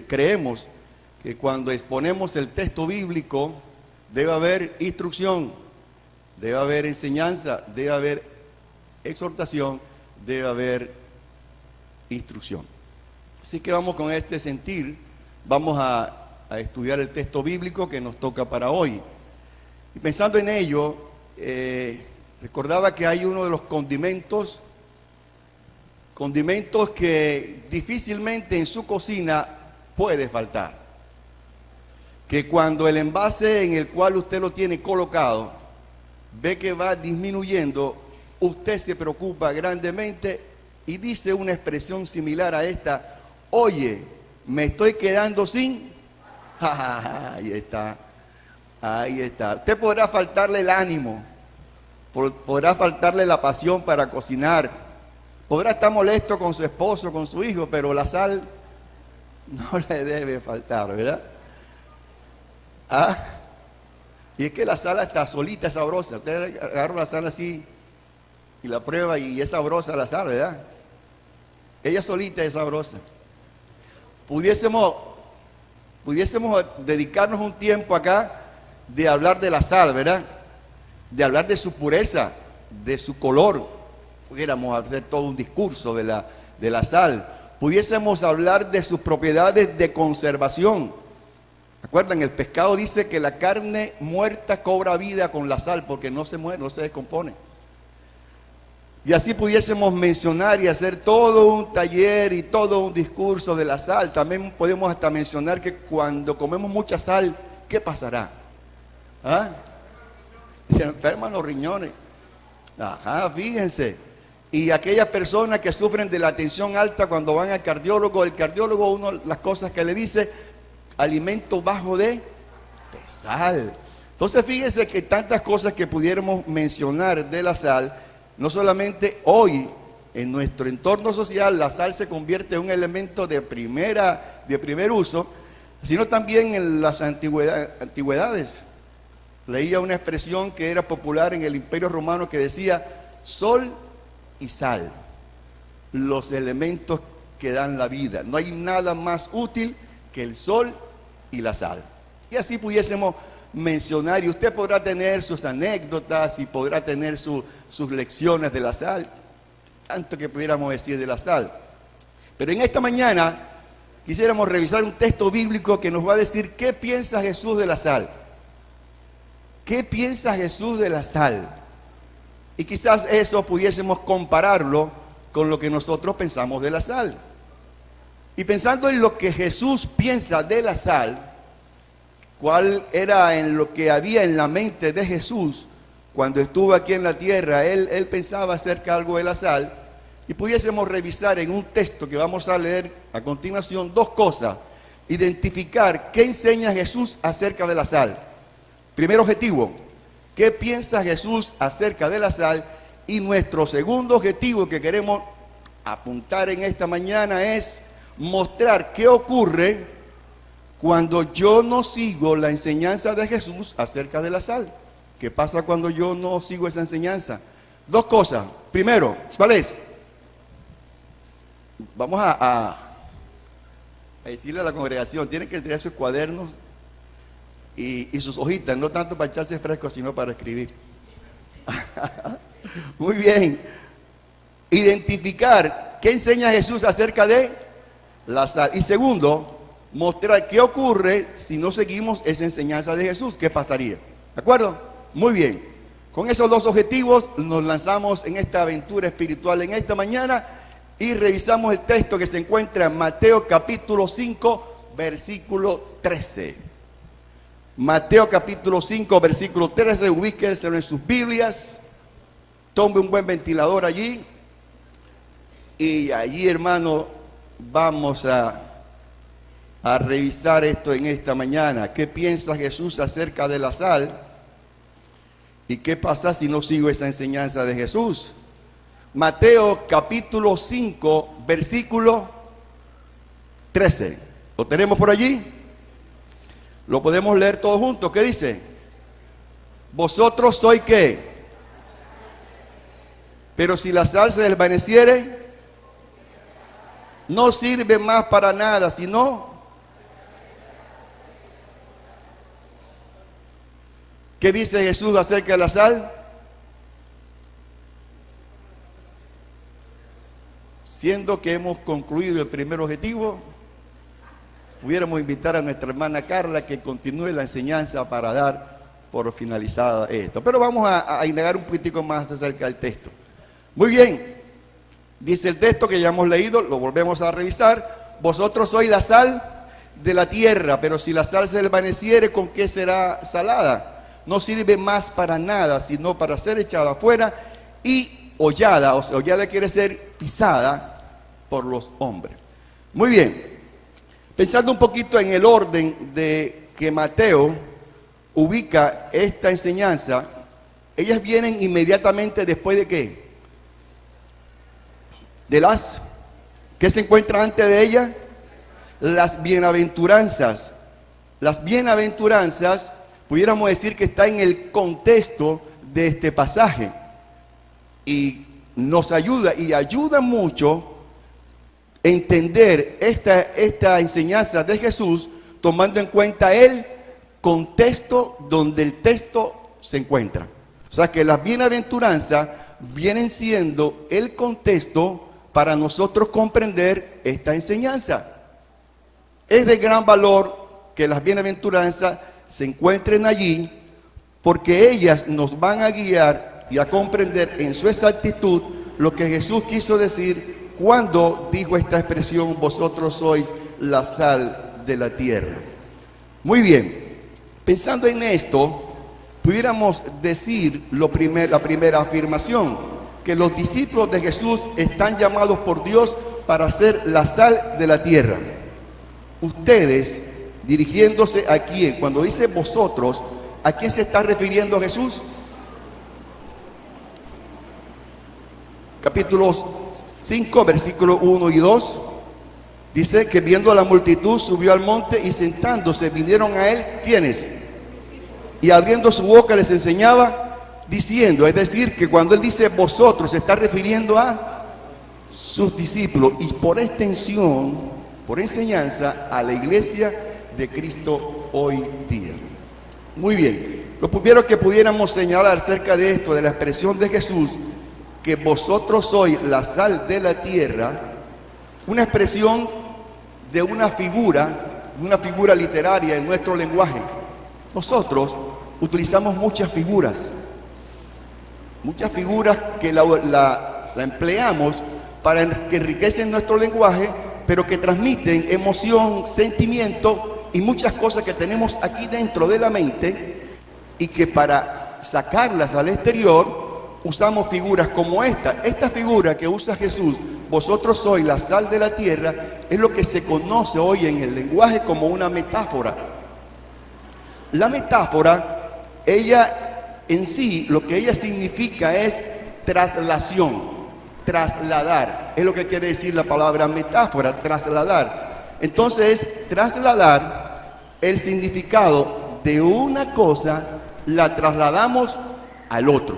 creemos que cuando exponemos el texto bíblico debe haber instrucción, debe haber enseñanza, debe haber exhortación, debe haber instrucción. Así que vamos con este sentir, vamos a estudiar el texto bíblico que nos toca para hoy. Y pensando en ello, recordaba que hay uno de los condimentos que difícilmente en su cocina puede faltar. Que cuando el envase en el cual usted lo tiene colocado ve que va disminuyendo, usted se preocupa grandemente y dice una expresión similar a esta: oye, me estoy quedando sin. Ahí está, ahí está. Usted podrá faltarle el ánimo, podrá faltarle la pasión para cocinar, podrá estar molesto con su esposo, con su hijo, pero la sal no le debe faltar, ¿verdad? Y es que la sal está solita, es sabrosa. Usted agarra la sal así y la prueba y es sabrosa la sal, ¿verdad? Ella solita es sabrosa. Pudiésemos dedicarnos un tiempo acá de hablar de la sal, ¿verdad? De hablar de su pureza, de su color. Pudiéramos hacer todo un discurso de la sal. Pudiésemos hablar de sus propiedades de conservación. ¿Acuerdan? El pescado dice que la carne muerta cobra vida con la sal porque no se muere, no se descompone. Y así pudiésemos mencionar y hacer todo un taller y todo un discurso de la sal. También podemos hasta mencionar que cuando comemos mucha sal, ¿qué pasará? Se enferman los riñones. Fíjense. Y aquellas personas que sufren de la tensión alta cuando van al cardiólogo, el cardiólogo, una de las cosas que le dice: alimento bajo de sal. Entonces fíjense que tantas cosas que pudiéramos mencionar de la sal. No solamente hoy, en nuestro entorno social, la sal se convierte en un elemento de primer uso, sino también en las antigüedades. Leía una expresión que era popular en el Imperio Romano que decía: sol y sal, los elementos que dan la vida. No hay nada más útil que el sol y la sal. Y así pudiésemos mencionar, y usted podrá tener sus anécdotas y podrá tener sus lecciones de la sal, tanto que pudiéramos decir de la sal. Pero en esta mañana quisiéramos revisar un texto bíblico que nos va a decir qué piensa Jesús de la sal. ¿Qué piensa Jesús de la sal? Y quizás eso pudiésemos compararlo con lo que nosotros pensamos de la sal. Y pensando en lo que Jesús piensa de la sal, cuál era en lo que había en la mente de Jesús cuando estuvo aquí en la tierra, él pensaba acerca de algo de la sal, y pudiésemos revisar en un texto que vamos a leer a continuación dos cosas: identificar qué enseña Jesús acerca de la sal. Primer objetivo, ¿qué piensa Jesús acerca de la sal? Y nuestro segundo objetivo que queremos apuntar en esta mañana es mostrar qué ocurre cuando yo no sigo la enseñanza de Jesús acerca de la sal. ¿Qué pasa cuando yo no sigo esa enseñanza? Dos cosas. Primero, ¿cuál es? Vamos a decirle a la congregación: tienen que traer sus cuadernos y sus hojitas, no tanto para echarse fresco, sino para escribir. Muy bien. Identificar qué enseña Jesús acerca de la sal. Y segundo, mostrar qué ocurre si no seguimos esa enseñanza de Jesús. ¿Qué pasaría? ¿De acuerdo? Muy bien. Con esos dos objetivos nos lanzamos en esta aventura espiritual en esta mañana y revisamos el texto que se encuentra en Mateo capítulo 5, versículo 13. Mateo capítulo 5, versículo 13. Ubíquenselo en sus Biblias. Tome un buen ventilador allí. Y allí, hermano, vamos a revisar esto en esta mañana. ¿Qué piensa Jesús acerca de la sal? ¿Y qué pasa si no sigo esa enseñanza de Jesús? Mateo capítulo 5, versículo 13. ¿Lo tenemos por allí? Lo podemos leer todos juntos. ¿Qué dice? Vosotros sois ¿qué? Pero si la sal se desvaneciere, no sirve más para nada, sino ¿Qué dice Jesús acerca de la sal? Siendo que hemos concluido el primer objetivo, pudiéramos invitar a nuestra hermana Carla que continúe la enseñanza para dar por finalizada esto. Pero vamos a indagar un poquitico más acerca del texto. Muy bien, dice el texto que ya hemos leído, lo volvemos a revisar. Vosotros sois la sal de la tierra, pero si la sal se desvaneciere, ¿con qué será salada? No sirve más para nada, sino para ser echada afuera y hollada. O sea, hollada quiere ser pisada por los hombres. Muy bien, pensando un poquito en el orden de que Mateo ubica esta enseñanza, ellas vienen inmediatamente después de ¿qué? De las, ¿qué se encuentra antes de ella? Las bienaventuranzas. Las bienaventuranzas, pudiéramos decir que está en el contexto de este pasaje y nos ayuda y ayuda mucho entender esta enseñanza de Jesús, tomando en cuenta el contexto donde el texto se encuentra. O sea que las bienaventuranzas vienen siendo el contexto para nosotros comprender esta enseñanza. Es de gran valor que las bienaventuranzas se encuentren allí, porque ellas nos van a guiar y a comprender en su exactitud lo que Jesús quiso decir cuando dijo esta expresión: vosotros sois la sal de la tierra. Muy bien, pensando en esto, pudiéramos decir la primera afirmación, que los discípulos de Jesús están llamados por Dios para ser la sal de la tierra. Ustedes, dirigiéndose a quién, cuando dice vosotros, ¿a quién se está refiriendo Jesús? Capítulo 5, versículos 1 y 2, dice que viendo a la multitud subió al monte y sentándose vinieron a él, ¿quiénes? Y abriendo su boca les enseñaba diciendo, es decir, que cuando él dice vosotros se está refiriendo a sus discípulos y por extensión, por enseñanza, a la iglesia de Cristo hoy día. Muy bien, lo primero que pudiéramos señalar acerca de esto, de la expresión de Jesús, que vosotros sois la sal de la tierra, una expresión de una figura literaria en nuestro lenguaje. Nosotros utilizamos muchas figuras que la empleamos para que enriquecen nuestro lenguaje, pero que transmiten emoción, sentimiento y muchas cosas que tenemos aquí dentro de la mente, y que para sacarlas al exterior usamos figuras como esta figura que usa Jesús, vosotros sois la sal de la tierra, es lo que se conoce hoy en el lenguaje como una metáfora. La metáfora, ella en sí, lo que ella significa es traslación, trasladar, es lo que quiere decir la palabra metáfora, trasladar. Entonces es trasladar el significado de una cosa, la trasladamos al otro.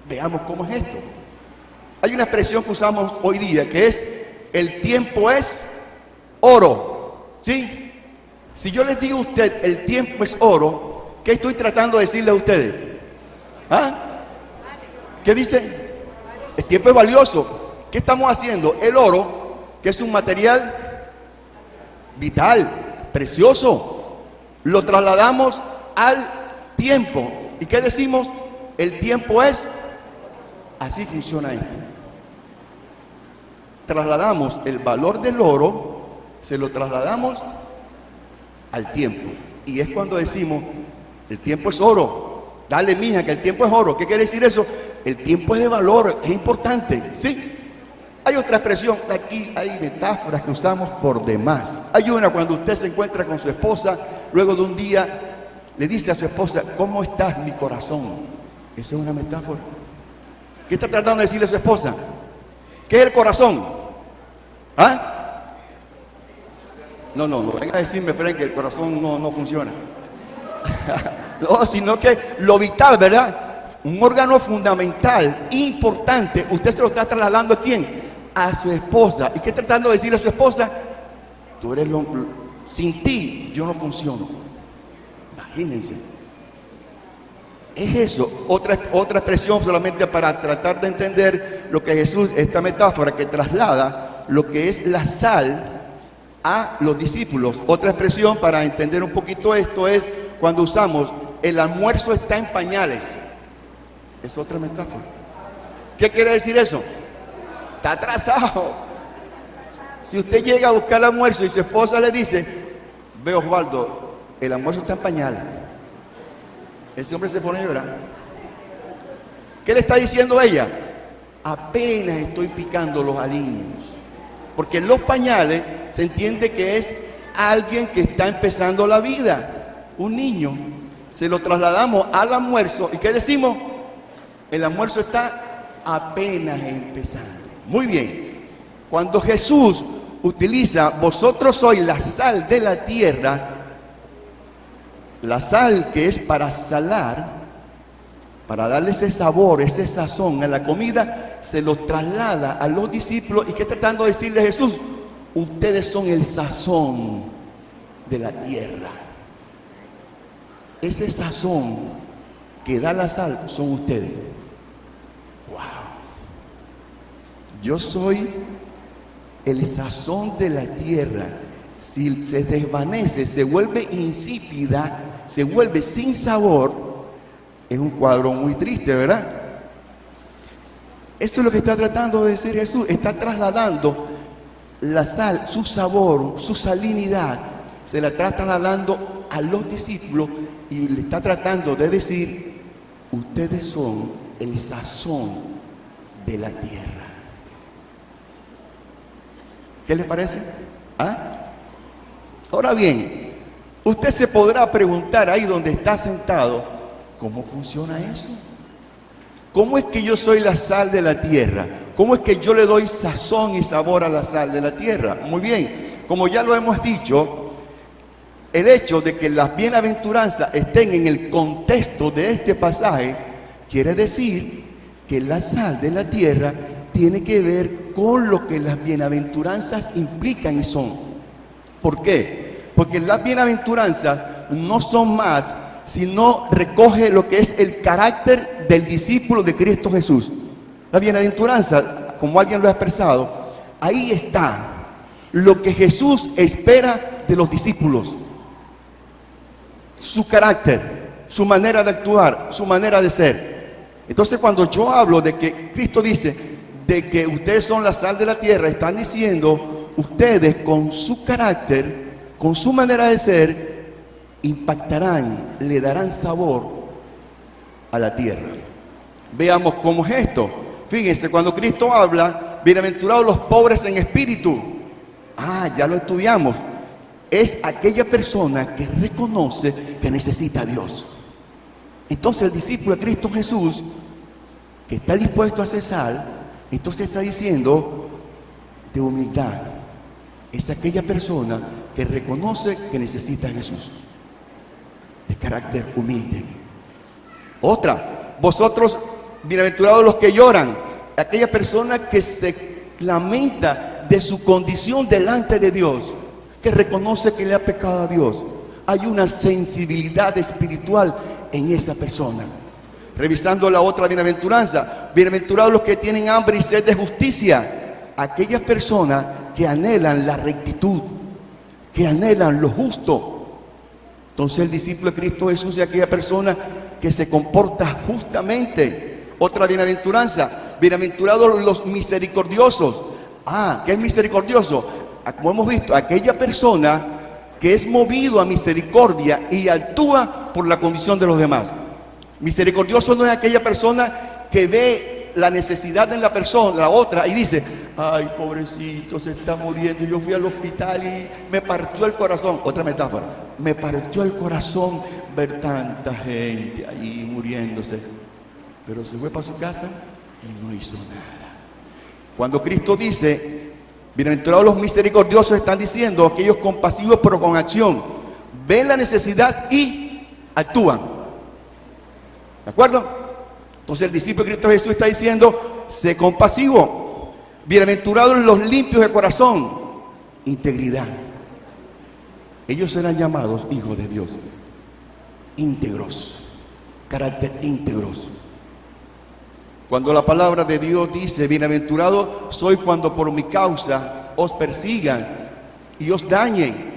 Veamos cómo es esto. Hay una expresión que usamos hoy día que es: el tiempo es oro. ¿Sí? Si yo les digo a usted el tiempo es oro, ¿qué estoy tratando de decirle a ustedes? ¿Ah? ¿Qué dicen? El tiempo es valioso. ¿Qué estamos haciendo? El oro, que es un material vital, precioso, lo trasladamos al tiempo. ¿Y qué decimos? El tiempo es. Así funciona esto. Trasladamos el valor del oro, se lo trasladamos al tiempo. Y es cuando decimos, el tiempo es oro. Dale, mija, que el tiempo es oro. ¿Qué quiere decir eso? El tiempo es de valor, es importante. ¿Sí? Hay otra expresión. Aquí hay metáforas que usamos por demás. Hay una cuando usted se encuentra con su esposa, luego de un día le dice a su esposa, ¿cómo estás, mi corazón? Esa es una metáfora. ¿Qué está tratando de decirle a su esposa? ¿Qué es el corazón? ¿Ah? No, venga a decirme, Frank, que el corazón no funciona. No, sino que lo vital, ¿verdad? Un órgano fundamental, importante. Usted se lo está trasladando ¿a quién? A su esposa. ¿Y qué está tratando de decirle a su esposa? Tú eres sin ti yo no funciono. Imagínense. Es eso, otra expresión solamente para tratar de entender lo que Jesús, esta metáfora que traslada lo que es la sal a los discípulos. Otra expresión para entender un poquito esto es cuando usamos el almuerzo está en pañales. Es otra metáfora. ¿Qué quiere decir eso? Está atrasado. Si usted llega a buscar el almuerzo y su esposa le dice, ve Osvaldo, el almuerzo está en pañales, ese hombre se pone a llorar. ¿Qué le está diciendo ella? Apenas estoy picando los aliños. Porque en los pañales se entiende que es alguien que está empezando la vida, un niño. Se lo trasladamos al almuerzo y ¿qué decimos? El almuerzo está apenas empezando. Muy bien. Cuando Jesús utiliza vosotros sois la sal de la tierra, la sal que es para salar, para darle ese sabor, ese sazón a la comida, se lo traslada a los discípulos. ¿Y qué está tratando de decirle Jesús? Ustedes son el sazón de la tierra. Ese sazón que da la sal son ustedes. Wow. Yo soy el sazón de la tierra. Si se desvanece, se vuelve insípida, se vuelve sin sabor, es un cuadro muy triste, ¿verdad? Esto es lo que está tratando de decir Jesús. Está trasladando la sal, su sabor, su salinidad, se la está trasladando a los discípulos y le está tratando de decir, ustedes son el sazón de la tierra. ¿Qué les parece? ¿Ah? Ahora bien, usted se podrá preguntar ahí donde está sentado, ¿cómo funciona eso? ¿Cómo es que yo soy la sal de la tierra? ¿Cómo es que yo le doy sazón y sabor a la sal de la tierra? Muy bien, como ya lo hemos dicho, el hecho de que las bienaventuranzas estén en el contexto de este pasaje quiere decir que la sal de la tierra tiene que ver con lo que las bienaventuranzas implican y son. ¿Por qué? Porque las bienaventuranzas no son más, sino recoge lo que es el carácter del discípulo de Cristo Jesús. La bienaventuranza, como alguien lo ha expresado, ahí está lo que Jesús espera de los discípulos. Su carácter, su manera de actuar, su manera de ser. Entonces, cuando yo hablo de que Cristo dice de que ustedes son la sal de la tierra, están diciendo ustedes con su carácter, con su manera de ser, impactarán, le darán sabor a la tierra. Veamos cómo es esto. Fíjense, cuando Cristo habla, bienaventurados los pobres en espíritu. Ya lo estudiamos. Es aquella persona que reconoce que necesita a Dios. Entonces el discípulo de Cristo Jesús, que está dispuesto a ser sal, entonces está diciendo de humildad. Es aquella persona que reconoce que necesita a Jesús, de carácter humilde. Otra, vosotros bienaventurados los que lloran, aquella persona que se lamenta de su condición delante de Dios, que reconoce que le ha pecado a Dios. Hay una sensibilidad espiritual en esa persona. Revisando la otra bienaventuranza, bienaventurados los que tienen hambre y sed de justicia, aquellas personas que anhelan la rectitud, que anhelan lo justo. Entonces el discípulo de Cristo Jesús es aquella persona que se comporta justamente. Otra bienaventuranza, bienaventurados los misericordiosos. ¿Qué es misericordioso? Como hemos visto, aquella persona que es movido a misericordia y actúa por la condición de los demás. Misericordioso no es aquella persona que ve la necesidad en la persona, la otra, y dice, ay, pobrecito, se está muriendo, yo fui al hospital y me partió el corazón. Otra metáfora, me partió el corazón ver tanta gente ahí muriéndose, pero se fue para su casa y no hizo nada. Cuando Cristo dice, bienaventurados los misericordiosos, están diciendo aquellos compasivos pero con acción, ven la necesidad y actúan. ¿De acuerdo? Entonces el discípulo de Cristo Jesús está diciendo, sé compasivo. Bienaventurados los limpios de corazón, integridad. Ellos serán llamados hijos de Dios, íntegros. carácter íntegros. Cuando la palabra de Dios dice, bienaventurado soy cuando por mi causa os persigan y os dañen.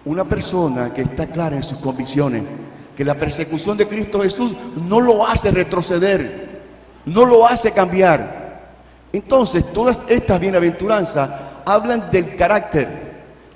Una persona que está clara en sus convicciones, que la persecución de Cristo Jesús no lo hace retroceder, no lo hace cambiar. Entonces, todas estas bienaventuranzas hablan del carácter,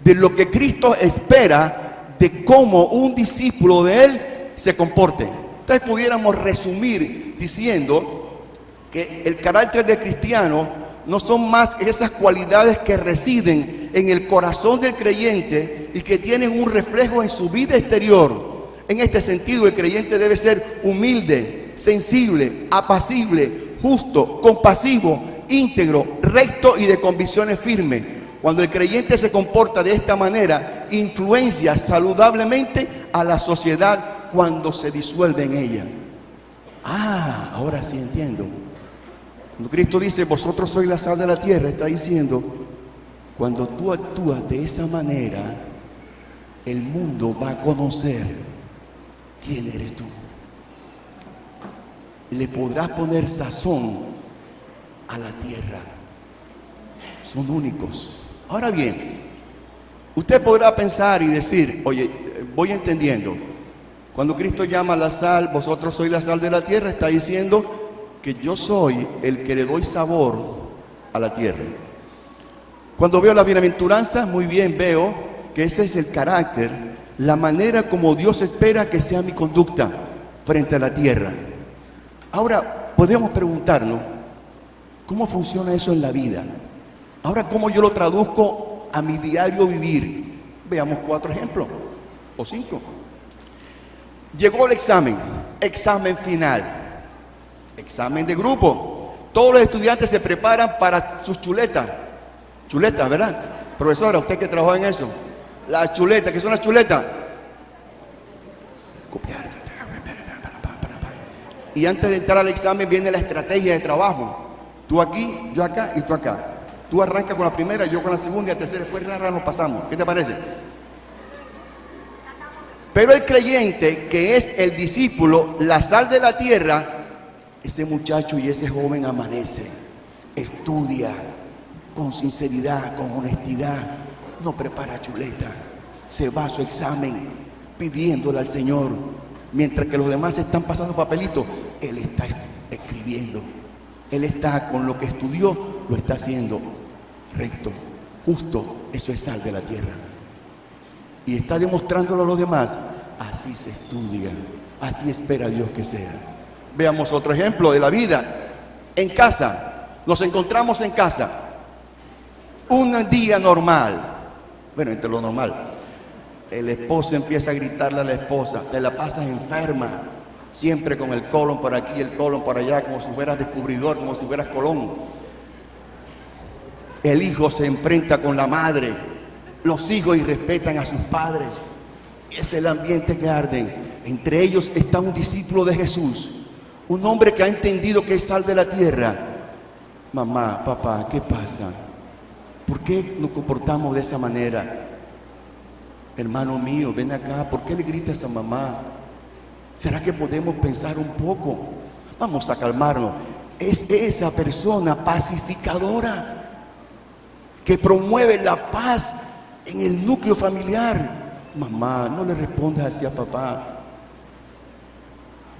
de lo que Cristo espera, de cómo un discípulo de Él se comporte. Entonces, pudiéramos resumir diciendo que el carácter del cristiano no son más que esas cualidades que residen en el corazón del creyente y que tienen un reflejo en su vida exterior. En este sentido, el creyente debe ser humilde, sensible, apacible, justo, compasivo, íntegro, recto y de convicciones firmes. Cuando el creyente se comporta de esta manera, influencia saludablemente a la sociedad cuando se disuelve en ella. Ahora sí entiendo. Cuando Cristo dice, vosotros sois la sal de la tierra, está diciendo, cuando tú actúas de esa manera, el mundo va a conocer quién eres tú. Le podrás poner sazón a la tierra. Son únicos. Ahora bien, usted podrá pensar y decir, oye, voy entendiendo. Cuando Cristo llama a la sal, vosotros sois la sal de la tierra, está diciendo que yo soy el que le doy sabor a la tierra. Cuando veo las bienaventuranzas, muy bien veo que ese es el carácter, la manera como Dios espera que sea mi conducta frente a la tierra. Ahora, podemos preguntarnos, ¿cómo funciona eso en la vida? Ahora, ¿cómo yo lo traduzco a mi diario vivir? Veamos 4 ejemplos, o 5. Llegó el examen final. Examen de grupo. Todos los estudiantes se preparan para sus chuletas. Chuletas, ¿verdad? Profesora, usted que trabaja en eso. Las chuletas, ¿qué son las chuletas? Copiar. Y antes de entrar al examen viene la estrategia de trabajo. Tú aquí, yo acá y tú acá. Tú arrancas con la primera, yo con la segunda y la tercera, después nos pasamos. ¿Qué te parece? Pero el creyente, que es el discípulo, la sal de la tierra, ese muchacho y ese joven amanece, estudia con sinceridad, con honestidad, no prepara chuleta, se va a su examen pidiéndole al Señor, mientras que los demás están pasando papelitos, él está escribiendo, él está con lo que estudió, lo está haciendo recto, justo. Eso es sal de la tierra y está demostrándolo a los demás. Así se estudia, así espera Dios que sea. Veamos otro ejemplo de la vida. En casa, nos encontramos en casa. Un día normal. Bueno, entre lo normal. El esposo empieza a gritarle a la esposa, te la pasas enferma, siempre con el colon por aquí, el colon por allá, como si fueras descubridor, como si fueras Colón. El hijo se enfrenta con la madre. Los hijos irrespetan a sus padres. Es el ambiente que arde. Entre ellos está un discípulo de Jesús. Un hombre que ha entendido que es sal de la tierra. Mamá, papá, ¿qué pasa? ¿Por qué nos comportamos de esa manera? Hermano mío, ven acá. ¿Por qué le gritas a mamá? ¿Será que podemos pensar un poco? Vamos a calmarnos. Es esa persona pacificadora que promueve la paz en el núcleo familiar. Mamá, no le respondas así a papá.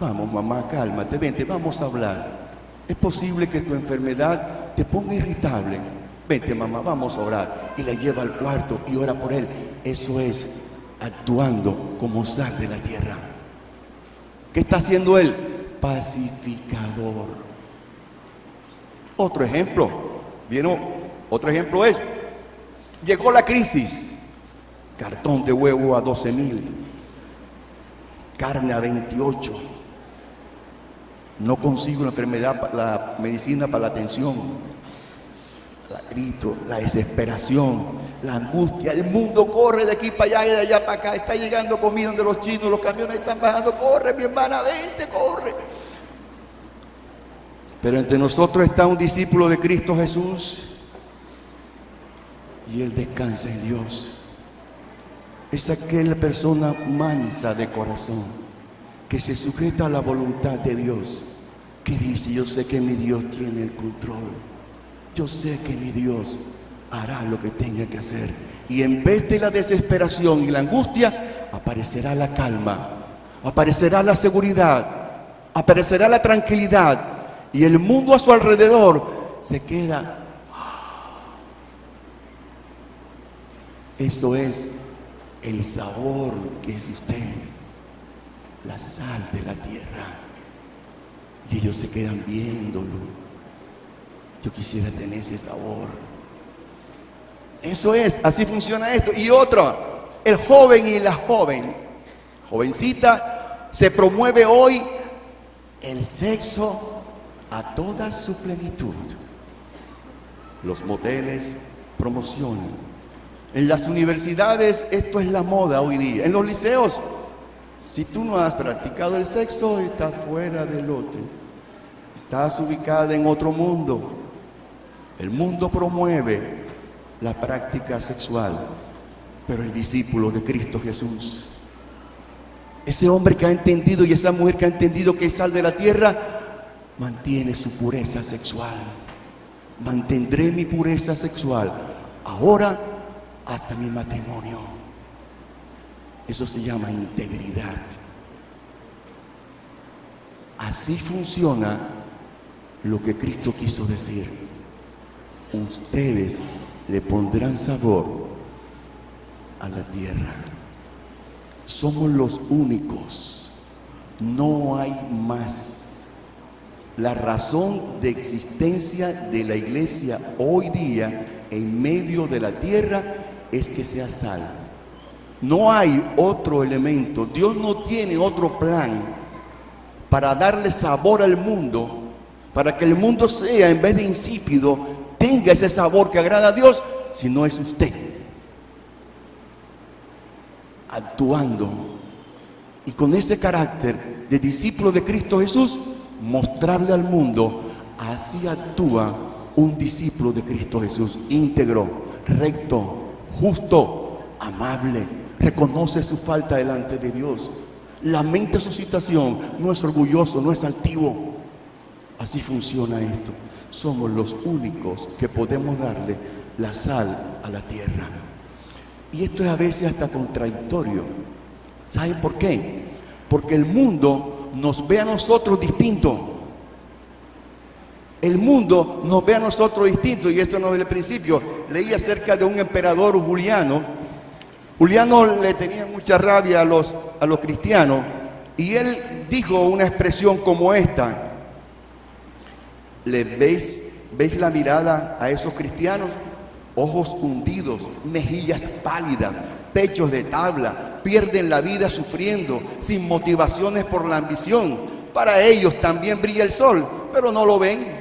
Vamos, mamá, cálmate, vente, vamos a hablar. Es posible que tu enfermedad te ponga irritable. Vente, mamá, vamos a orar. Y la lleva al cuarto y ora por él. Eso es actuando como sal de la tierra. ¿Qué está haciendo él? Pacificador. Otro ejemplo. ¿Vieron? Otro ejemplo es, llegó la crisis. Cartón de huevo a 12,000. Carne a 28. No consigo la enfermedad, la medicina para la tensión. El grito, la desesperación, la angustia. El mundo corre de aquí para allá y de allá para acá. Está llegando comida de los chinos, los camiones están bajando. Corre, mi hermana, vente, corre. Pero entre nosotros está un discípulo de Cristo Jesús y él descansa en Dios. Es aquella persona mansa de corazón que se sujeta a la voluntad de Dios, que dice: yo sé que mi Dios tiene el control, yo sé que mi Dios hará lo que tenga que hacer. Y en vez de la desesperación y la angustia, aparecerá la calma, aparecerá la seguridad, aparecerá la tranquilidad, y el mundo a su alrededor se queda. Eso es el sabor que es usted, la sal de la tierra. Y ellos se quedan viéndolo. Yo quisiera tener ese sabor. Eso es, así funciona esto. Y otra, el joven y la jovencita, se promueve hoy el sexo a toda su plenitud. Los moteles promocionan. En las universidades esto es la moda hoy día. En los liceos, si tú no has practicado el sexo, estás fuera del lote. Estás ubicada en otro mundo. El mundo promueve la práctica sexual, pero el discípulo de Cristo Jesús, ese hombre que ha entendido y esa mujer que ha entendido que es sal de la tierra, mantiene su pureza sexual. Mantendré mi pureza sexual ahora hasta mi matrimonio. Eso se llama integridad. Así funciona lo que Cristo quiso decir. Ustedes le pondrán sabor a la tierra. Somos los únicos, no hay más. La razón de existencia de la iglesia hoy día en medio de la tierra es que sea sal. No hay otro elemento. Dios no tiene otro plan para darle sabor al mundo, para que el mundo sea, en vez de insípido, tenga ese sabor que agrada a Dios, si no es usted actuando y con ese carácter de discípulo de Cristo Jesús, mostrarle al mundo: así actúa un discípulo de Cristo Jesús, íntegro, recto, justo, amable, reconoce su falta delante de Dios, lamenta su situación, no es orgulloso, no es altivo. Así funciona esto. Somos los únicos que podemos darle la sal a la tierra. Y esto es a veces hasta contradictorio. ¿Saben por qué? Porque el mundo nos ve a nosotros distinto. El mundo nos ve a nosotros distinto, y esto no es el principio. Leí acerca de un emperador Juliano. Juliano le tenía mucha rabia a los cristianos, y él dijo una expresión como esta: ¿veis la mirada a esos cristianos? Ojos hundidos, mejillas pálidas, pechos de tabla, pierden la vida sufriendo, sin motivaciones por la ambición. Para ellos también brilla el sol, pero no lo ven.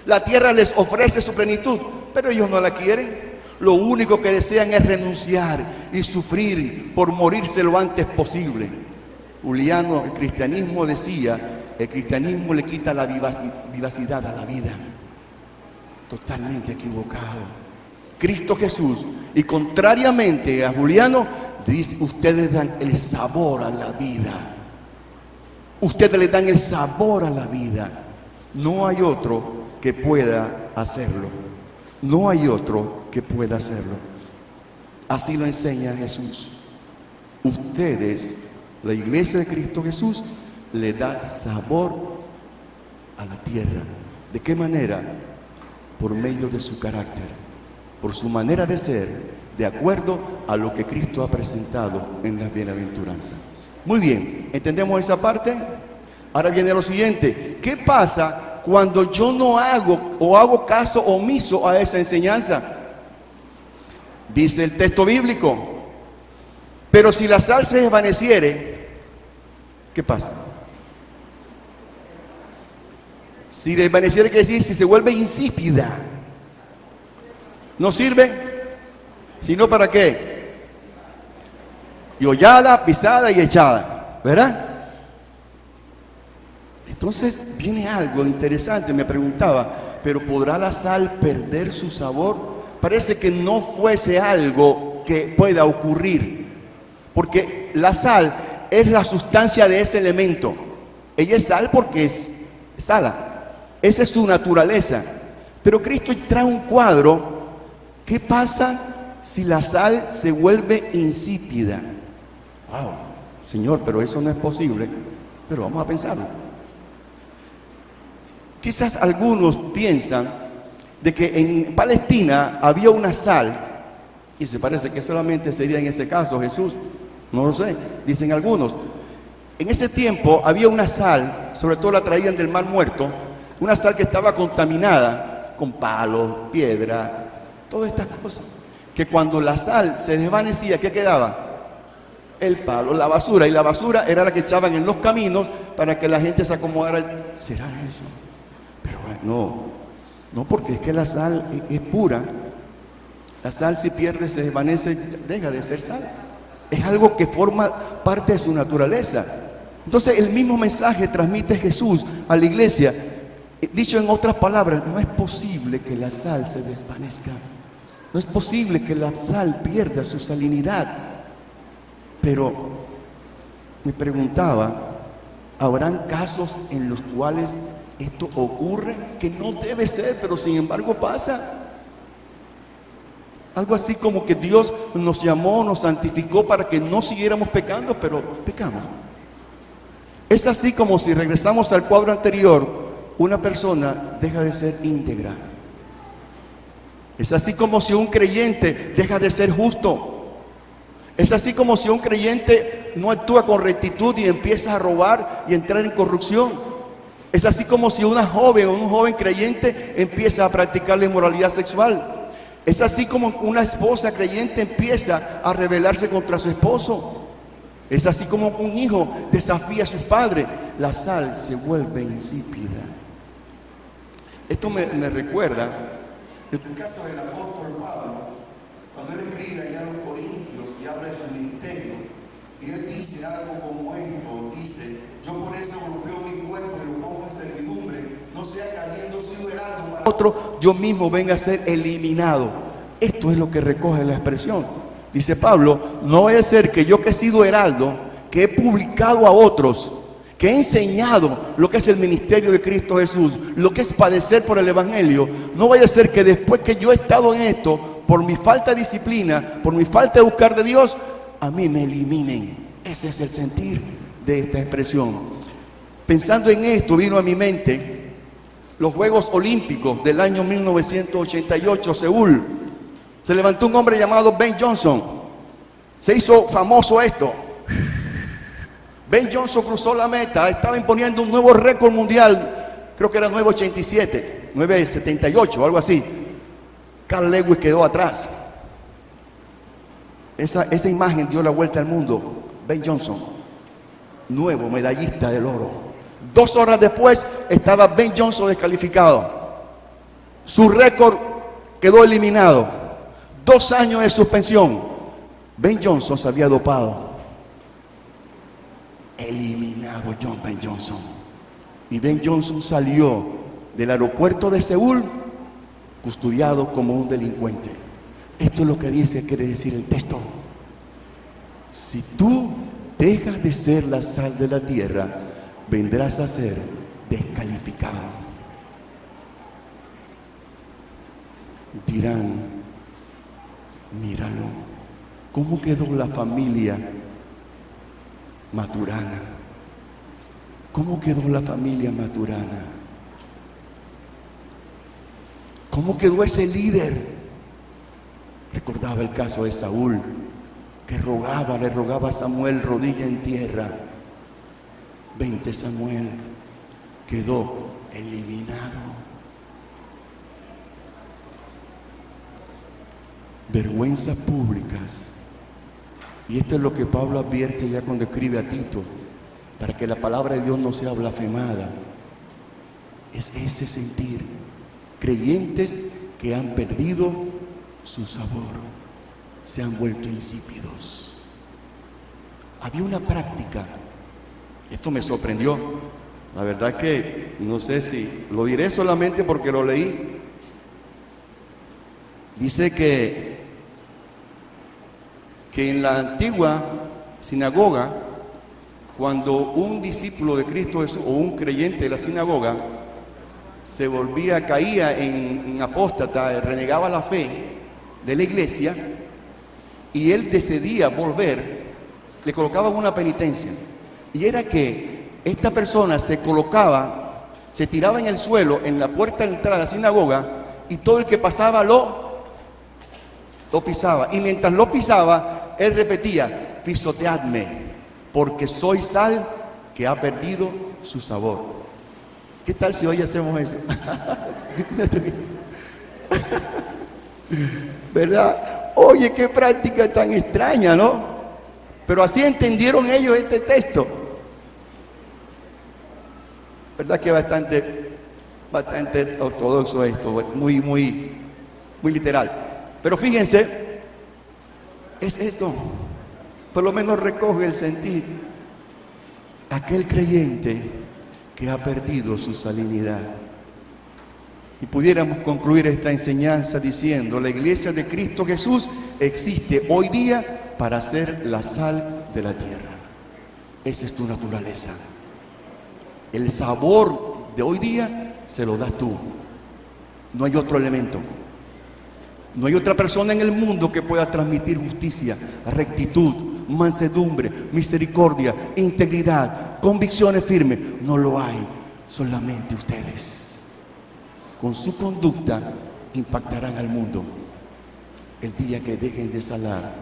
La tierra les ofrece su plenitud, pero ellos no la quieren. Lo único que desean es renunciar y sufrir por morirse lo antes posible. Juliano, el cristianismo decía, el cristianismo le quita la vivacidad a la vida. Totalmente equivocado. Cristo Jesús, y contrariamente a Juliano, dice: ustedes dan el sabor a la vida. Ustedes le dan el sabor a la vida. No hay otro que pueda hacerlo. No hay otro que pueda hacerlo. Así lo enseña Jesús. Ustedes, la iglesia de Cristo Jesús, le da sabor a la tierra. ¿De qué manera? Por medio de su carácter, por su manera de ser, de acuerdo a lo que Cristo ha presentado en la bienaventuranza. Muy bien, ¿entendemos esa parte? Ahora viene lo siguiente: ¿qué pasa cuando yo no hago o hago caso omiso a esa enseñanza? Dice el texto bíblico: pero si la sal se desvaneciere, ¿qué pasa? Si desvaneciere quiere decir si se vuelve insípida. ¿No sirve? ¿Sino para qué? Y hollada, pisada y echada, ¿verdad? Entonces viene algo interesante. Me preguntaba: ¿pero podrá la sal perder su sabor? Parece que no fuese algo que pueda ocurrir, porque la sal es la sustancia de ese elemento. Ella es sal porque es sala. Esa es su naturaleza. Pero Cristo trae un cuadro. ¿Qué pasa si la sal se vuelve insípida? Wow, Señor, pero eso no es posible. Pero vamos a pensarlo. Quizás algunos piensan de que en Palestina había una sal, y se parece que solamente sería en ese caso Jesús, no lo sé, dicen algunos. En ese tiempo había una sal, sobre todo la traían del Mar Muerto, una sal que estaba contaminada con palos, piedra, todas estas cosas, que cuando la sal se desvanecía, ¿qué quedaba? El palo, la basura, y la basura era la que echaban en los caminos para que la gente se acomodara. ¿Será eso? Pero no, porque es que la sal es pura. La sal si pierde, se desvanece, deja de ser sal. Es algo que forma parte de su naturaleza. Entonces el mismo mensaje transmite Jesús a la iglesia. Dicho en otras palabras, no es posible que la sal se desvanezca. No es posible que la sal pierda su salinidad. Pero me preguntaba, ¿habrán casos en los cuales esto ocurre? Que no debe ser, pero sin embargo pasa. Algo así como que Dios nos llamó, nos santificó para que no siguiéramos pecando, pero pecamos. Es así como si regresamos al cuadro anterior, una persona deja de ser íntegra. Es así como si un creyente deja de ser justo. Es así como si un creyente no actúa con rectitud y empieza a robar y entrar en corrupción. Es así como si una joven o un joven creyente empieza a practicar la inmoralidad sexual. Es así como una esposa creyente empieza a rebelarse contra su esposo. Es así como un hijo desafía a sus padres. La sal se vuelve insípida. Esto me recuerda el caso del apóstol Pablo, cuando él escribe allá a los Corintios y habla de su ministerio, y él dice algo como esto, dice: yo por eso golpeo mi cuerpo y lo pongo en servidumbre, no sea que habiendo sido heraldo para otro, yo mismo venga a ser eliminado. Esto es lo que recoge la expresión. Dice Pablo: no vaya a ser que yo, que he sido heraldo, que he publicado a otros, que he enseñado lo que es el ministerio de Cristo Jesús, lo que es padecer por el evangelio, no vaya a ser que después que yo he estado en esto, por mi falta de disciplina, por mi falta de buscar de Dios, a mí me eliminen. Ese es el sentir de esta expresión. Pensando en esto, vino a mi mente los Juegos Olímpicos del año 1988, Seúl. Se levantó un hombre llamado Ben Johnson. Se hizo famoso esto. Ben Johnson cruzó la meta, estaba imponiendo un nuevo récord mundial, creo que era 9.87, 9.78, algo así. Carl Lewis quedó atrás. Esa imagen dio la vuelta al mundo. Ben Johnson, nuevo medallista del oro. 2 horas después estaba Ben Johnson descalificado. Su récord quedó eliminado. 2 años de suspensión. Ben Johnson se había dopado. Eliminado Ben Johnson. Y Ben Johnson salió del aeropuerto de Seúl custodiado como un delincuente. Esto es lo que quiere decir el texto. Si tú dejas de ser la sal de la tierra, vendrás a ser descalificado. Dirán: míralo, ¿cómo quedó la familia Maturana? ¿Cómo quedó la familia Maturana? ¿Cómo quedó ese líder? Recordaba el caso de Saúl, que le rogaba a Samuel rodilla en tierra. 20 Samuel quedó eliminado. Vergüenzas públicas. Y esto es lo que Pablo advierte ya cuando escribe a Tito, para que la palabra de Dios no sea blasfemada. Es ese sentir. Creyentes que han perdido su sabor, se han vuelto insípidos. Había una práctica, esto me sorprendió, la verdad que no sé si lo diré solamente porque lo leí. Dice que en la antigua sinagoga cuando un discípulo de Cristo Jesús o un creyente de la sinagoga se caía en apóstata, renegaba la fe de la iglesia y él decidía volver, le colocaban una penitencia. Y era que esta persona se tiraba en el suelo, en la puerta de entrada de la sinagoga, y todo el que pasaba lo pisaba. Y mientras lo pisaba, él repetía: pisoteadme, porque soy sal que ha perdido su sabor. ¿Qué tal si hoy hacemos eso? ¿Verdad? Oye, qué práctica tan extraña, ¿no? Pero así entendieron ellos este texto. ¿Verdad que bastante ortodoxo esto? Muy literal. Pero fíjense, es esto. Por lo menos recoge el sentir. Aquel creyente que ha perdido su salinidad. Y pudiéramos concluir esta enseñanza diciendo: la iglesia de Cristo Jesús existe hoy día para ser la sal de la tierra. Esa es tu naturaleza. El sabor de hoy día se lo das tú. No hay otro elemento. No hay otra persona en el mundo que pueda transmitir justicia, rectitud, mansedumbre, misericordia, integridad, convicciones firmes. No lo hay. Solamente ustedes. Con su conducta impactarán al mundo. El día que dejen de salar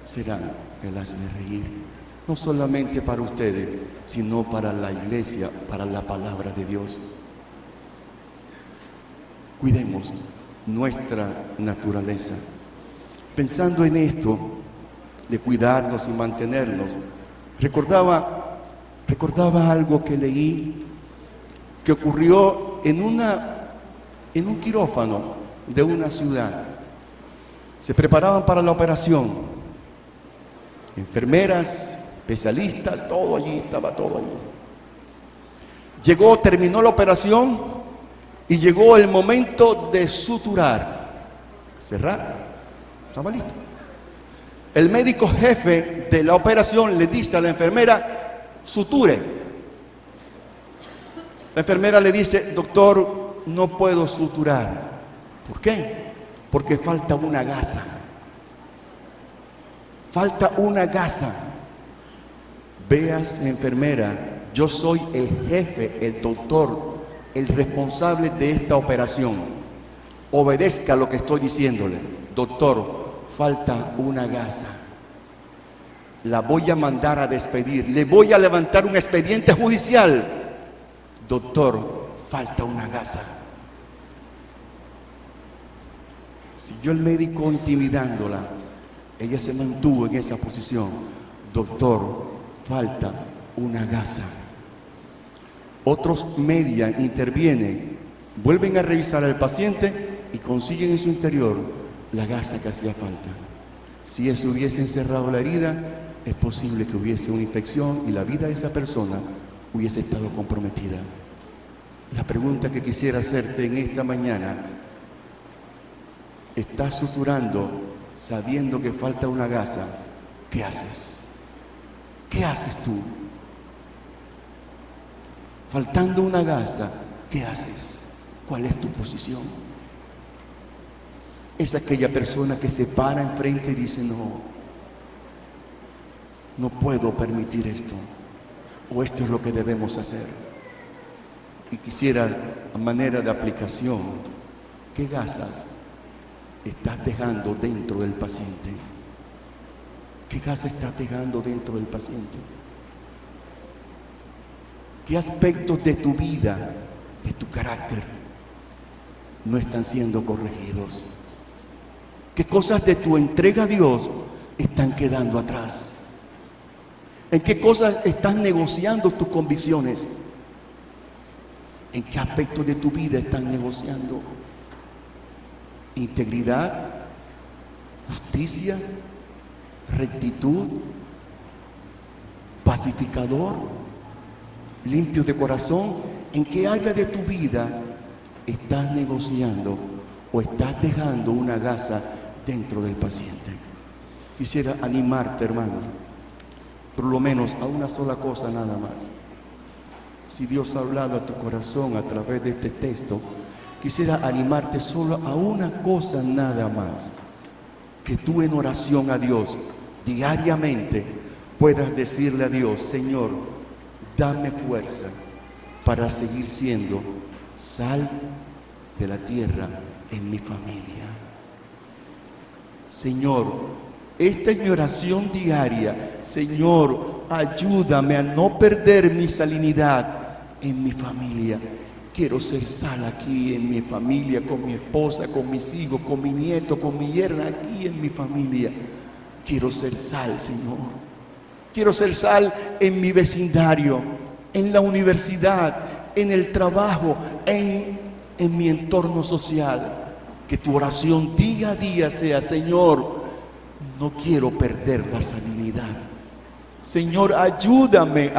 serán el hazmerreír. No solamente para ustedes, sino para la iglesia, para la palabra de Dios. Cuidemos nuestra naturaleza. Pensando en esto de cuidarnos y mantenernos, recordaba algo que leí que ocurrió en un quirófano de una ciudad. Se preparaban para la operación. Enfermeras, especialistas, todo allí, estaba todo allí. Terminó la operación y llegó el momento de suturar, cerrar. Estaba listo. El médico jefe de la operación le dice a la enfermera: suture. La enfermera le dice: doctor, no puedo suturar. ¿Por qué? Porque falta una gasa. Falta una gasa. Veas, enfermera, yo soy el jefe, el doctor, el responsable de esta operación. Obedezca lo que estoy diciéndole. Doctor, falta una gasa. La voy a mandar a despedir. Le voy a levantar un expediente judicial. Doctor, falta una gasa. Siguió el médico intimidándola. Ella se mantuvo en esa posición. Doctor, falta una gasa. Otros median, intervienen, vuelven a revisar al paciente y consiguen en su interior la gasa que hacía falta. Si eso hubiese encerrado la herida, es posible que hubiese una infección y la vida de esa persona hubiese estado comprometida. La pregunta que quisiera hacerte en esta mañana: ¿estás suturando sabiendo que falta una gasa? ¿Qué haces? ¿Qué haces tú? Faltando una gasa, ¿qué haces? ¿Cuál es tu posición? Es aquella persona que se para enfrente y dice: no puedo permitir esto, o esto es lo que debemos hacer. Y quisiera, a manera de aplicación, ¿qué gasas estás dejando dentro del paciente? ¿Qué gasa estás dejando dentro del paciente? ¿Qué aspectos de tu vida, de tu carácter, no están siendo corregidos? ¿Qué cosas de tu entrega a Dios están quedando atrás? ¿En qué cosas estás negociando tus convicciones? ¿En qué aspectos de tu vida están negociando? Integridad, justicia, rectitud, pacificador, limpio de corazón. ¿En qué área de tu vida estás negociando o estás dejando una gasa dentro del paciente? Quisiera animarte, hermano, por lo menos a una sola cosa nada más. Si Dios ha hablado a tu corazón a través de este texto, quisiera animarte solo a una cosa nada más. Que tú en oración a Dios diariamente puedas decirle a Dios: Señor, dame fuerza para seguir siendo sal de la tierra en mi familia. Señor, esta es mi oración diaria. Señor, ayúdame a no perder mi salinidad en mi familia. Quiero ser sal aquí en mi familia, con mi esposa, con mis hijos, con mi nieto, con mi yerna, aquí en mi familia. Quiero ser sal, Señor. Quiero ser sal en mi vecindario, en la universidad, en el trabajo, en mi entorno social. Que tu oración día a día sea: Señor, no quiero perder la salinidad. Señor, ayúdame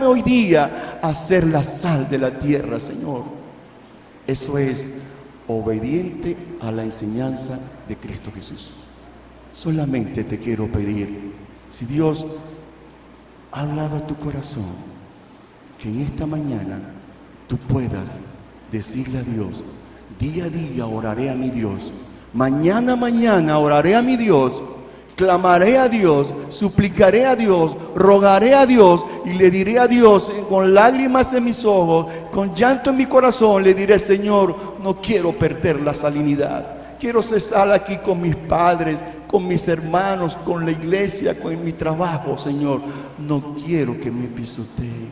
hoy día a ser la sal de la tierra, Señor. Eso es obediente a la enseñanza de Cristo Jesús. Solamente te quiero pedir, si Dios ha hablado a tu corazón, que en esta mañana tú puedas decirle a Dios: día a día oraré a mi Dios, mañana oraré a mi Dios, clamaré a Dios, suplicaré a Dios, rogaré a Dios y le diré a Dios con lágrimas en mis ojos, con llanto en mi corazón, le diré: Señor, no quiero perder la salinidad. Quiero cesar aquí con mis padres, con mis hermanos, con la iglesia, con mi trabajo, Señor. No quiero que me pisoteen.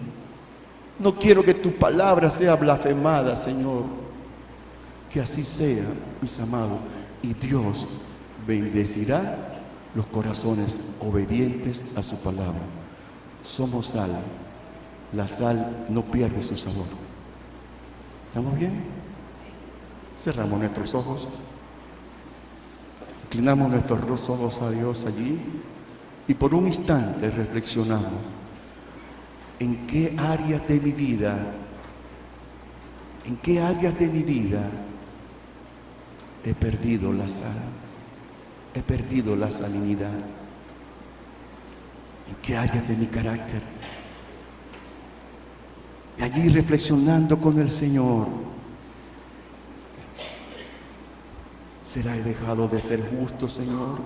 No quiero que tu palabra sea blasfemada, Señor. Que así sea, mis amados. Y Dios bendecirá los corazones obedientes a su palabra. Somos sal. La sal no pierde su sabor. ¿Estamos bien? Cerramos nuestros ojos. Inclinamos nuestros ojos a Dios allí y por un instante reflexionamos en qué áreas de mi vida, he perdido la sal, he perdido la salinidad. ¿En qué áreas de mi carácter? Y allí reflexionando con el Señor: ¿será he dejado de ser justo, Señor?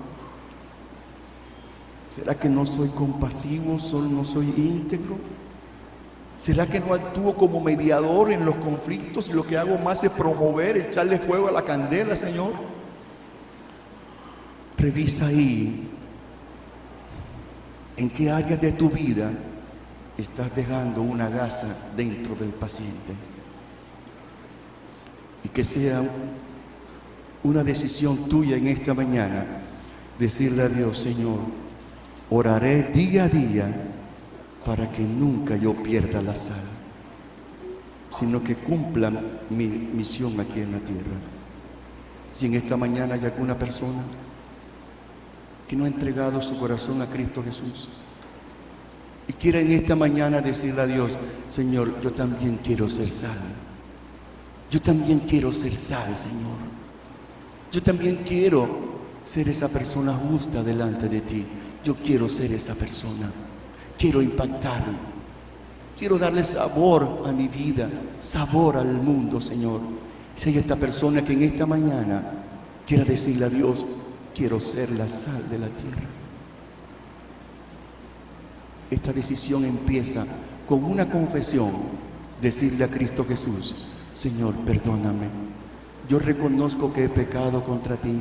¿Será que no soy compasivo, no soy íntegro? ¿Será que no actúo como mediador en los conflictos y lo que hago más es promover, echarle fuego a la candela, Señor? Revisa ahí en qué áreas de tu vida estás dejando una gasa dentro del paciente. Y que sea una decisión tuya en esta mañana decirle a Dios: Señor, oraré día a día para que nunca yo pierda la sal, sino que cumpla mi misión aquí en la tierra. Si en esta mañana hay alguna persona que no ha entregado su corazón a Cristo Jesús y quiere en esta mañana decirle a Dios: Señor, yo también quiero ser sal. Yo también quiero ser sal, Señor. Yo también quiero ser esa persona justa delante de ti. Yo quiero ser esa persona. Quiero impactar. Quiero darle sabor a mi vida, sabor al mundo, Señor. Si hay esta persona que en esta mañana quiera decirle a Dios: quiero ser la sal de la tierra. Esta decisión empieza con una confesión. Decirle a Cristo Jesús: Señor, perdóname. Yo reconozco que he pecado contra ti.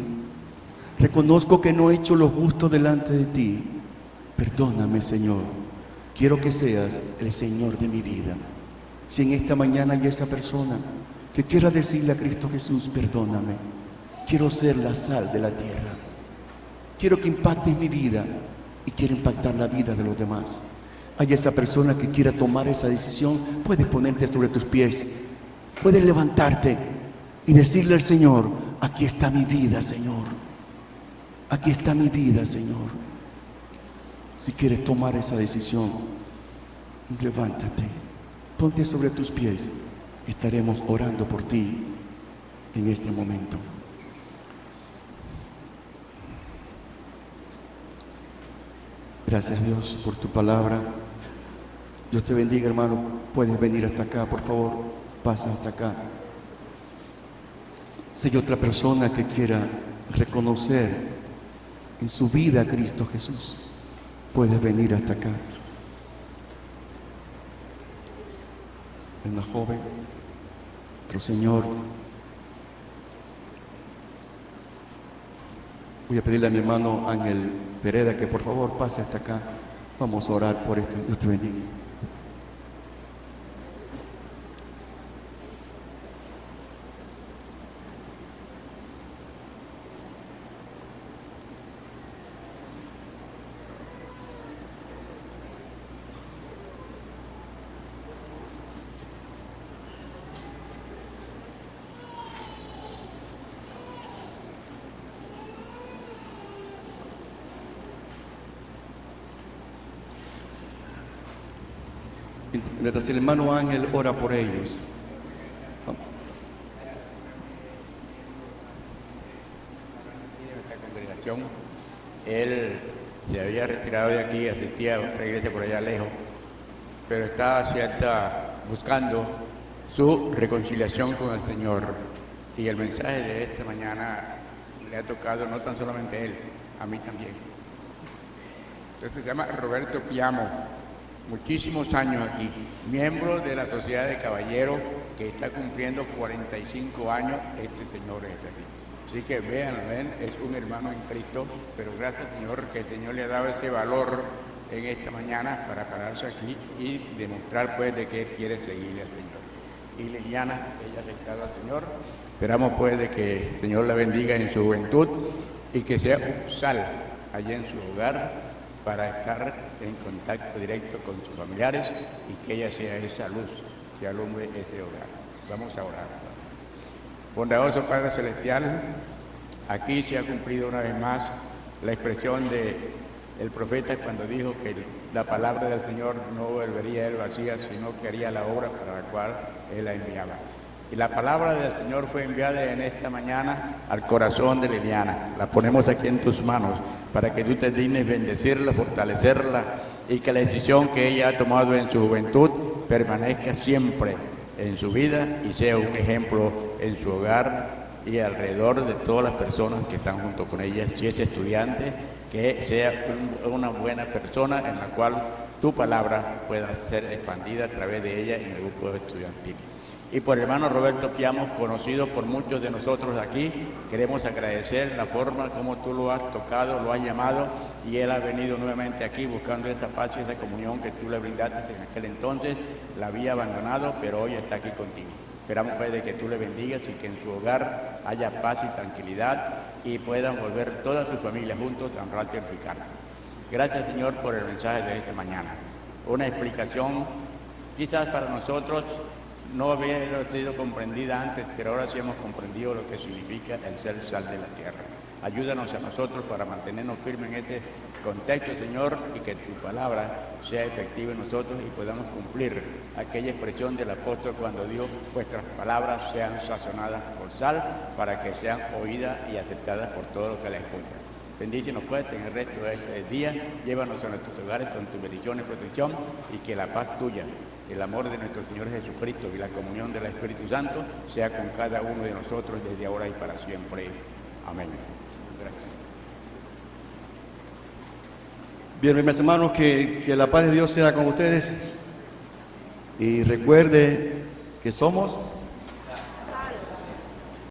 Reconozco que no he hecho lo justo delante de ti. Perdóname, Señor. Quiero que seas el Señor de mi vida. Si en esta mañana hay esa persona que quiera decirle a Cristo Jesús: perdóname. Quiero ser la sal de la tierra. Quiero que impactes mi vida y quiero impactar la vida de los demás. Hay esa persona que quiera tomar esa decisión. Puedes ponerte sobre tus pies. Puedes levantarte y decirle al Señor: aquí está mi vida, Señor. Aquí está mi vida, Señor. Si quieres tomar esa decisión, levántate, ponte sobre tus pies. Estaremos orando por ti en este momento. Gracias, Dios, por tu palabra. Dios te bendiga, hermano. Puedes venir hasta acá, por favor. Pasa hasta acá. Si hay otra persona que quiera reconocer en su vida a Cristo Jesús, puedes venir hasta acá. Una joven, otro señor. Voy a pedirle a mi hermano Ángel Pereda que por favor pase hasta acá. Vamos a orar por esto. Dios te bendiga. Mientras el hermano Ángel ora por ellos. Esta congregación, él se había retirado de aquí, asistía a otra iglesia por allá lejos, pero estaba buscando su reconciliación con el Señor. Y el mensaje de esta mañana le ha tocado no tan solamente a él, a mí también. Entonces se llama Roberto Piamo. Muchísimos años aquí, miembro de la Sociedad de Caballeros, que está cumpliendo 45 años, este señor es aquí. Así que ven, es un hermano en Cristo, pero gracias, Señor, que el Señor le ha dado ese valor en esta mañana para pararse aquí y demostrar pues de que quiere seguirle al Señor. Y Liliana, ella ha aceptado al Señor. Esperamos pues de que el Señor la bendiga en su juventud y que sea un sal allá en su hogar, para estar en contacto directo con sus familiares y que ella sea esa luz que alumbre ese hogar. Vamos a orar. Bondadoso Padre Celestial, aquí se ha cumplido una vez más la expresión del profeta cuando dijo que la palabra del Señor no volvería a él vacía, sino que haría la obra para la cual él la enviaba. Y la palabra del Señor fue enviada en esta mañana al corazón de Liliana. La ponemos aquí en tus manos para que tú te dignes bendecirla, fortalecerla y que la decisión que ella ha tomado en su juventud permanezca siempre en su vida y sea un ejemplo en su hogar y alrededor de todas las personas que están junto con ella. Si es estudiante, que sea una buena persona en la cual tu palabra pueda ser expandida a través de ella en el grupo estudiantil. Y por el hermano Roberto Piamo, conocido por muchos de nosotros aquí, queremos agradecer la forma como tú lo has tocado, lo has llamado, y él ha venido nuevamente aquí buscando esa paz y esa comunión que tú le brindaste en aquel entonces. La había abandonado, pero hoy está aquí contigo. Esperamos pues de que tú le bendigas y que en su hogar haya paz y tranquilidad y puedan volver toda su familia juntos a honrarte y glorificarte. Gracias, Señor, por el mensaje de esta mañana. Una explicación quizás para nosotros no había sido comprendida antes, pero ahora sí hemos comprendido lo que significa el ser sal de la tierra. Ayúdanos a nosotros para mantenernos firmes en este contexto, Señor, y que tu palabra sea efectiva en nosotros y podamos cumplir aquella expresión del apóstol cuando dijo: vuestras palabras sean sazonadas por sal, para que sean oídas y aceptadas por todos los que la escuchan. Bendícenos pues en el resto de este día, llévanos a nuestros hogares con tu bendición y protección, y que la paz tuya, el amor de nuestro Señor Jesucristo y la comunión del Espíritu Santo sea con cada uno de nosotros desde ahora y para siempre. Amén. Gracias. Bien, mis hermanos, que la paz de Dios sea con ustedes. Y recuerde que somos